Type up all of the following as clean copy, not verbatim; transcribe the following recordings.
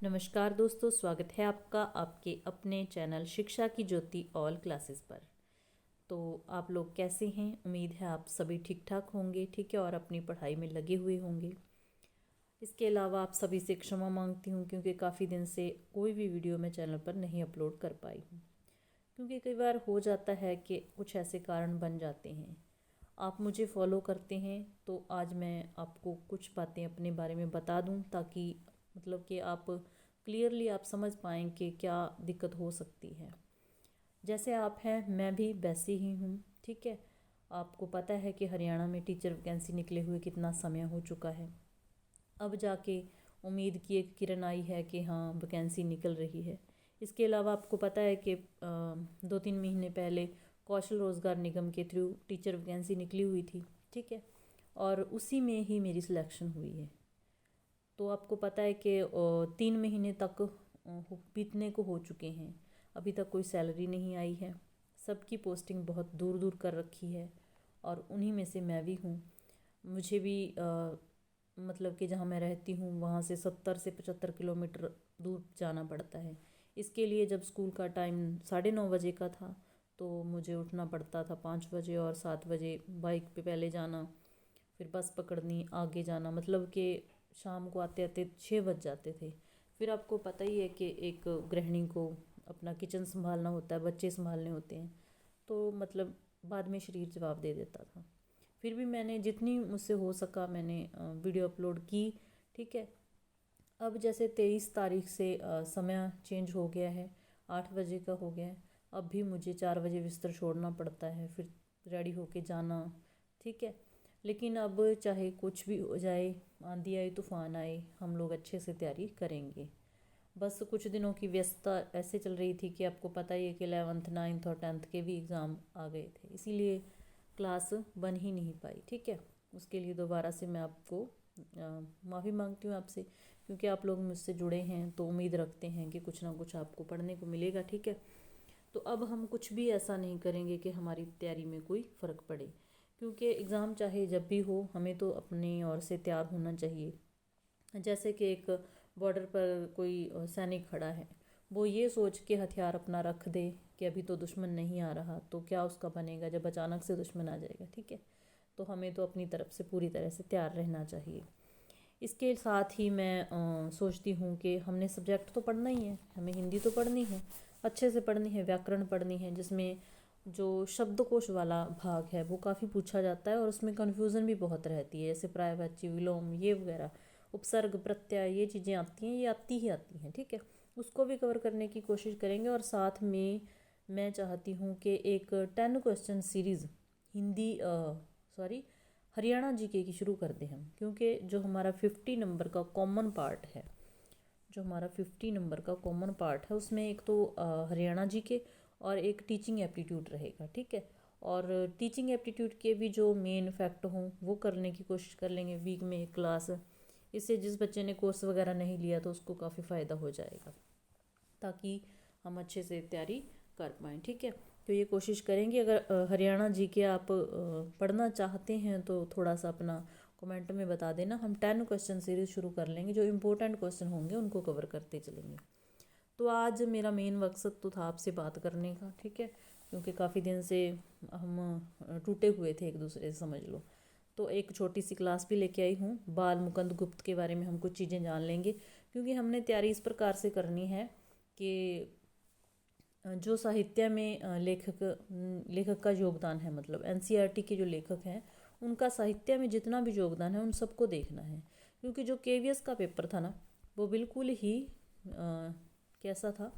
नमस्कार दोस्तों, स्वागत है आपका आपके अपने चैनल शिक्षा की ज्योति ऑल क्लासेस पर। तो आप लोग कैसे हैं? उम्मीद है आप सभी ठीक ठाक होंगे, ठीक है, और अपनी पढ़ाई में लगे हुए होंगे। इसके अलावा आप सभी से क्षमा मांगती हूँ क्योंकि काफ़ी दिन से कोई भी वीडियो मैं चैनल पर नहीं अपलोड कर पाई हूँ, क्योंकि कई बार हो जाता है कि कुछ ऐसे कारण बन जाते हैं। आप मुझे फॉलो करते हैं तो आज मैं आपको कुछ बातें अपने बारे में बता दूं, ताकि मतलब कि आप क्लियरली आप समझ पाएँ कि क्या दिक्कत हो सकती है। जैसे आप हैं मैं भी वैसी ही हूँ, ठीक है। आपको पता है कि हरियाणा में टीचर वैकेंसी निकले हुए कितना समय हो चुका है। अब जाके उम्मीद की एक किरण आई है कि हाँ, वैकेंसी निकल रही है। इसके अलावा आपको पता है कि 2-3 महीने पहले कौशल रोज़गार निगम के थ्रू टीचर वैकेंसी निकली हुई थी, ठीक है, और उसी में ही मेरी सिलेक्शन हुई है। तो आपको पता है कि 3 महीने तक बीतने को हो चुके हैं, अभी तक कोई सैलरी नहीं आई है। सबकी पोस्टिंग बहुत दूर दूर कर रखी है और उन्हीं में से मैं भी हूँ। मुझे भी मतलब कि जहाँ मैं रहती हूँ वहाँ से 70 से 75 किलोमीटर दूर जाना पड़ता है। इसके लिए जब स्कूल का टाइम 9:30 बजे का था तो मुझे उठना पड़ता था 5 बजे, और 7 बजे बाइक पे पहले जाना, फिर बस पकड़नी, आगे जाना, मतलब कि शाम को आते आते 6 बज जाते थे। फिर आपको पता ही है कि एक गृहिणी को अपना किचन संभालना होता है, बच्चे संभालने होते हैं, तो मतलब बाद में शरीर जवाब दे देता था। फिर भी मैंने जितनी मुझसे हो सका मैंने वीडियो अपलोड की, ठीक है। अब जैसे 23 तारीख से समय चेंज हो गया है, 8 बजे का हो गया है। अब भी मुझे 4 बजे बिस्तर छोड़ना पड़ता है, फिर रेडी होके जाना, ठीक है। लेकिन अब चाहे कुछ भी हो जाए, आंधी आए तूफान आए, हम लोग अच्छे से तैयारी करेंगे। बस कुछ दिनों की व्यस्तता ऐसे चल रही थी कि आपको पता ही है कि 11th 9th और 10th के भी एग्ज़ाम आ गए थे, इसीलिए क्लास बन ही नहीं पाई, ठीक है। उसके लिए दोबारा से मैं आपको माफ़ी मांगती हूँ आपसे, क्योंकि आप लोग मुझसे जुड़े हैं तो उम्मीद रखते हैं कि कुछ ना कुछ आपको पढ़ने को मिलेगा, ठीक है। तो अब हम कुछ भी ऐसा नहीं करेंगे कि हमारी तैयारी में कोई फ़र्क पड़े, क्योंकि एग्ज़ाम चाहे जब भी हो हमें तो अपनी ओर से तैयार होना चाहिए। जैसे कि एक बॉर्डर पर कोई सैनिक खड़ा है, वो ये सोच के हथियार अपना रख दे कि अभी तो दुश्मन नहीं आ रहा, तो क्या उसका बनेगा जब अचानक से दुश्मन आ जाएगा, ठीक है। तो हमें तो अपनी तरफ से पूरी तरह से तैयार रहना चाहिए। इसके साथ ही मैं सोचती हूँ कि हमने सब्जेक्ट तो पढ़ना ही है, हमें हिंदी तो पढ़नी है, अच्छे से पढ़नी है, व्याकरण पढ़नी है, जिसमें जो शब्दकोश वाला भाग है वो काफ़ी पूछा जाता है और उसमें कन्फ्यूज़न भी बहुत रहती है, जैसे पर्यायवाची, विलोम, ये वगैरह, उपसर्ग, प्रत्यय, ये चीज़ें आती हैं, ये आती हैं, ठीक है। उसको भी कवर करने की कोशिश करेंगे। और साथ में मैं चाहती हूँ कि एक 10 question series Hindi sorry Haryana GK की शुरू कर दें हम, क्योंकि जो हमारा 50 नंबर का कॉमन पार्ट है, जो हमारा 50 नंबर का कॉमन पार्ट है उसमें एक तो हरियाणा जीके और एक टीचिंग एप्टीट्यूड रहेगा, ठीक है। और टीचिंग एप्टीट्यूड के भी जो मेन फैक्ट हों वो करने की कोशिश कर लेंगे वीक में एक क्लास। इससे जिस बच्चे ने कोर्स वगैरह नहीं लिया तो उसको काफ़ी फ़ायदा हो जाएगा, ताकि हम अच्छे से तैयारी कर पाएँ, ठीक है। तो ये कोशिश करेंगे। अगर हरियाणा जी के आप पढ़ना चाहते हैं तो थोड़ा सा अपना कमेंट में बता देना, हम 10 क्वेश्चन सीरीज़ शुरू कर लेंगे, जो इम्पोर्टेंट क्वेश्चन होंगे उनको कवर करते चलेंगे। तो आज मेरा मेन मकसद तो था आपसे बात करने का, ठीक है, क्योंकि काफ़ी दिन से हम टूटे हुए थे एक दूसरे से, समझ लो। तो एक छोटी सी क्लास भी लेके आई हूँ, बाल मुकुंद गुप्त के बारे में हम कुछ चीज़ें जान लेंगे, क्योंकि हमने तैयारी इस प्रकार से करनी है कि जो साहित्य में लेखक का योगदान है, मतलब एनसीईआरटी के जो लेखक हैं उनका साहित्य में जितना भी योगदान है उन सबको देखना है। क्योंकि जो केवीएस का पेपर था ना, वो बिल्कुल ही कैसा था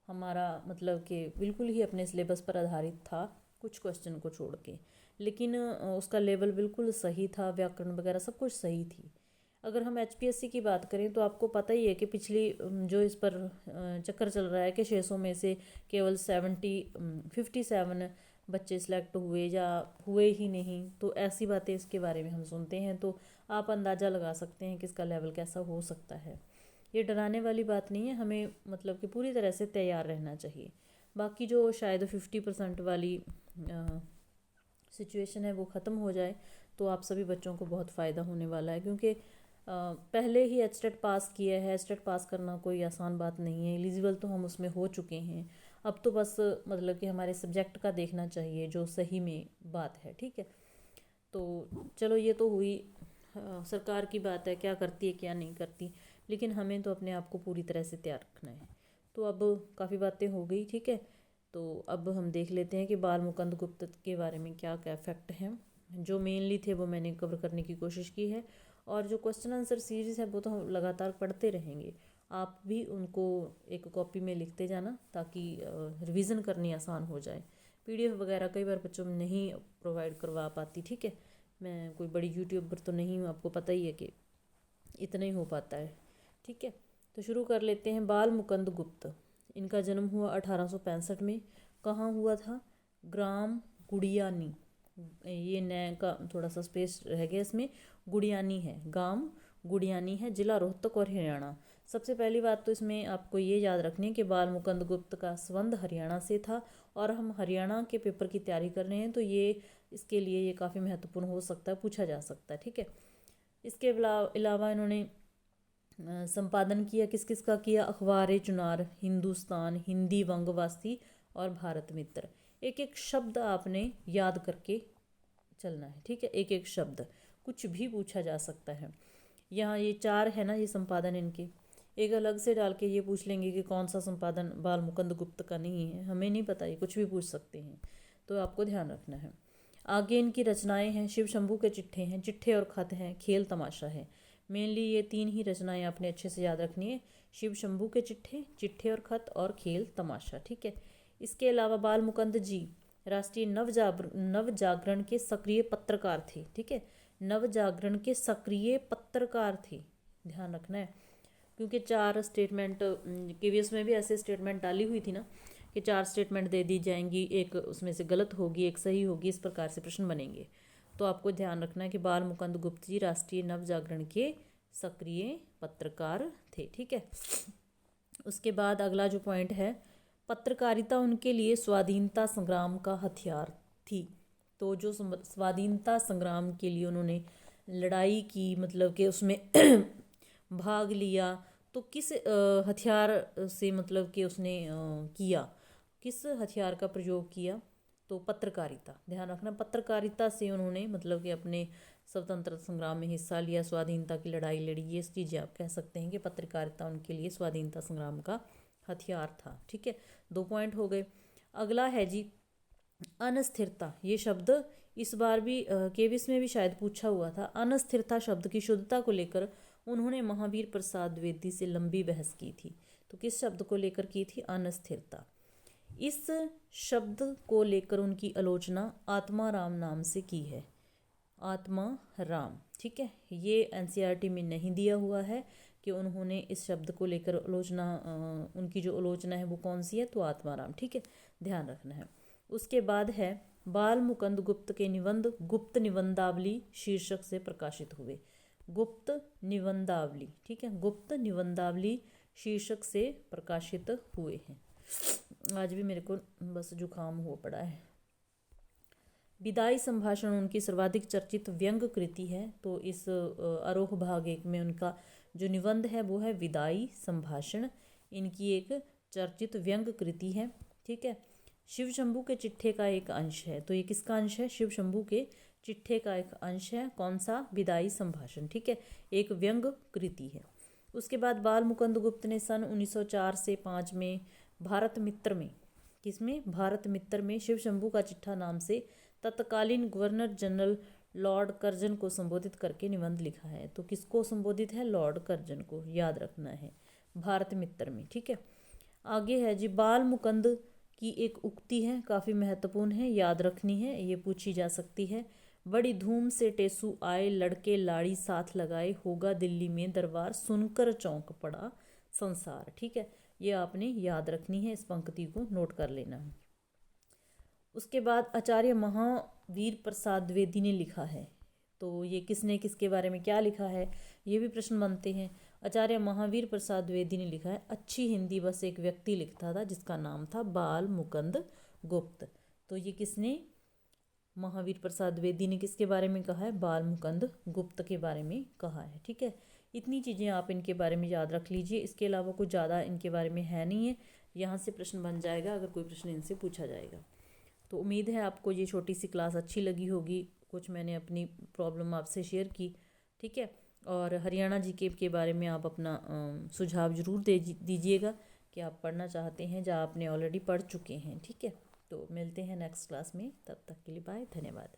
हमारा, मतलब कि बिल्कुल ही अपने सिलेबस पर आधारित था, कुछ क्वेश्चन को छोड़ के, लेकिन उसका लेवल बिल्कुल सही था, व्याकरण वगैरह सब कुछ सही थी। अगर हम एचपीएससी की बात करें तो आपको पता ही है कि पिछली जो इस पर चक्कर चल रहा है कि 600 में से केवल 57 बच्चे सिलेक्ट हुए या हुए ही नहीं, तो ऐसी बातें इसके बारे में हम सुनते हैं, तो आप अंदाज़ा लगा सकते हैं कि इसका लेवल कैसा हो सकता है। ये डराने वाली बात नहीं है, हमें मतलब कि पूरी तरह से तैयार रहना चाहिए। बाकी जो शायद 50% वाली सिचुएशन है वो ख़त्म हो जाए तो आप सभी बच्चों को बहुत फ़ायदा होने वाला है, क्योंकि पहले ही एचटेट पास किया है। एचटेट पास करना कोई आसान बात नहीं है। एलिजिबल तो हम उसमें हो चुके हैं। अब तो बस मतलब कि हमारे सब्जेक्ट का देखना चाहिए जो सही में बात है, ठीक है। तो चलो ये तो हुई सरकार की बात है, क्या करती है क्या नहीं करती, लेकिन हमें तो अपने आप को पूरी तरह से तैयार रखना है। तो अब काफ़ी बातें हो गई, ठीक है। तो अब हम देख लेते हैं कि बाल मुकुंद गुप्त के बारे में क्या क्या फैक्ट हैं। जो मेनली थे वो मैंने कवर करने की कोशिश की है, और जो क्वेश्चन आंसर सीरीज़ है वो तो हम लगातार पढ़ते रहेंगे। आप भी उनको एक कॉपी में लिखते जाना ताकि रिवीजन करनी आसान हो जाए। पीडीएफ वगैरह कई बार बच्चों में नहीं प्रोवाइड करवा पाती, ठीक है। मैं कोई बड़ी यूट्यूबर तो नहीं हूँ, आपको पता ही है कि इतना ही हो पाता है, ठीक है। तो शुरू कर लेते हैं। बाल मुकुंद गुप्त, इनका जन्म हुआ 1865 में। कहाँ हुआ था? ग्राम गुड़ियानी, ये नए का थोड़ा सा स्पेस रह गया इसमें, गुड़ियानी है, गांव गुड़ियानी है, जिला रोहतक और हरियाणा। सबसे पहली बात तो इसमें आपको ये याद रखनी है कि बाल मुकुंद गुप्त का संबंध हरियाणा से था, और हम हरियाणा के पेपर की तैयारी कर रहे हैं तो ये इसके लिए ये काफ़ी महत्वपूर्ण हो सकता है, पूछा जा सकता है, ठीक है। इसके अलावा इन्होंने संपादन किया, किस किस का किया? अखबार चुनार, हिंदुस्तान, हिंदी वंगवासी और भारत मित्र। एक एक शब्द आपने याद करके चलना है, ठीक है। एक एक शब्द, कुछ भी पूछा जा सकता है। यहाँ ये 4 है ना, ये संपादन इनके, एक अलग से डाल के ये पूछ लेंगे कि कौन सा संपादन बाल मुकुंद गुप्त का नहीं है, हमें नहीं पता, ये कुछ भी पूछ सकते हैं, तो आपको ध्यान रखना है। आगे इनकी रचनाएं हैं। शिव शंभू के चिट्ठे हैं, चिट्ठे और खत हैं, खेल तमाशा है। मेनली ये 3 ही रचनाएं आपने अच्छे से याद रखनी है। शिव शंभू के चिट्ठे, चिट्ठे और खत और खेल तमाशा, ठीक है। इसके अलावा बाल मुकुंद जी राष्ट्रीय नव जागरण के सक्रिय पत्रकार थे, ठीक है। नव जागरण के सक्रिय पत्रकार थे, ध्यान रखना है, क्योंकि 4 स्टेटमेंट केवीएस में भी ऐसे स्टेटमेंट डाली हुई थी ना कि 4 स्टेटमेंट दे दी जाएंगी, एक उसमें से गलत होगी, एक सही होगी, इस प्रकार से प्रश्न बनेंगे। तो आपको ध्यान रखना है कि बाल मुकुंद गुप्त जी राष्ट्रीय नव जागरण के सक्रिय पत्रकार थे, ठीक है। उसके बाद अगला जो पॉइंट है, पत्रकारिता उनके लिए स्वाधीनता संग्राम का हथियार थी। तो जो स्वाधीनता संग्राम के लिए उन्होंने लड़ाई की, मतलब कि उसमें भाग लिया, तो किस हथियार से, मतलब कि उसने किया, किस हथियार का प्रयोग किया? तो पत्रकारिता, ध्यान रखना, पत्रकारिता से उन्होंने मतलब कि अपने स्वतंत्रता संग्राम में हिस्सा लिया, स्वाधीनता की लड़ाई लड़ी। ये चीज़ें आप कह सकते हैं कि पत्रकारिता उनके लिए स्वाधीनता संग्राम का हथियार था, ठीक है। 2 पॉइंट हो गए। अगला है जी अनस्थिरता। ये शब्द इस बार भी केविस में भी शायद पूछा हुआ था। अनस्थिरता शब्द की शुद्धता को लेकर उन्होंने महावीर प्रसाद द्विवेदी से लंबी बहस की थी। तो किस शब्द को लेकर की थी? अनस्थिरता। इस शब्द को लेकर उनकी आलोचना आत्मा राम नाम से की है। आत्मा राम, ठीक है। ये एनसीईआरटी में नहीं दिया हुआ है कि उन्होंने इस शब्द को लेकर आलोचना, उनकी जो आलोचना है वो कौन सी है? तो आत्मा राम, ठीक है, ध्यान रखना है। उसके बाद है बाल मुकुंद गुप्त के निबंध गुप्त निबंधावली शीर्षक से प्रकाशित हुए। गुप्त निबंधावली, ठीक है, गुप्त निबंधावली शीर्षक से प्रकाशित हुए हैं। आज भी मेरे को बस जुकाम हो पड़ा है। विदाई संभाषण उनकी सर्वाधिक चर्चित व्यंग कृति है। तो इस आरोह भाग 1 में उनका जो निबंध है वो है विदाई संभाषण, इनकी एक चर्चित व्यंग कृति है, ठीक है। शिव शंभू के चिट्ठे का एक अंश है। तो ये किसका अंश है? शिव शंभू के चिट्ठे का एक अंश है। कौन सा? विदाई संभाषण, ठीक है, एक व्यंग कृति है। उसके बाद बाल मुकुंद गुप्त ने सन 1904 से 5 में भारत मित्र में, किसमें? भारत मित्र में शिव शंभू का चिट्ठा नाम से तत्कालीन गवर्नर जनरल लॉर्ड कर्जन को संबोधित करके निबंध लिखा है। तो किसको संबोधित है? लॉर्ड कर्जन को, याद रखना है, भारत मित्र में, ठीक है। आगे है जी बाल मुकुंद की एक उक्ति है, काफ़ी महत्वपूर्ण है, याद रखनी है, ये पूछी जा सकती है। बड़ी धूम से टेसू आए, लड़के लाड़ी साथ लगाए, होगा दिल्ली में दरबार, सुनकर चौंक पड़ा संसार, ठीक है। ये आपने याद रखनी है, इस पंक्ति को नोट कर लेना है। उसके बाद आचार्य महावीर प्रसाद द्विवेदी ने लिखा है। तो ये किसने किसके बारे में क्या लिखा है, ये भी प्रश्न बनते हैं। आचार्य महावीर प्रसाद द्विवेदी ने लिखा है, अच्छी हिंदी बस एक व्यक्ति लिखता था जिसका नाम था बाल मुकुंद गुप्त। तो ये किसने? महावीर प्रसाद द्विवेदी ने किसके बारे में कहा है? बाल मुकुंद गुप्त के बारे में कहा है, ठीक है। इतनी चीज़ें आप इनके बारे में याद रख लीजिए। इसके अलावा कुछ ज़्यादा इनके बारे में है नहीं है। यहाँ से प्रश्न बन जाएगा अगर कोई प्रश्न इनसे पूछा जाएगा। तो उम्मीद है आपको ये छोटी सी क्लास अच्छी लगी होगी। कुछ मैंने अपनी प्रॉब्लम आपसे शेयर की, ठीक है। और हरियाणा जीके के बारे में आप अपना सुझाव ज़रूर दीजिएगा कि आप पढ़ना चाहते हैं या आपने ऑलरेडी पढ़ चुके हैं, ठीक है। तो मिलते हैं नेक्स्ट क्लास में, तब तक के लिए बाय, धन्यवाद।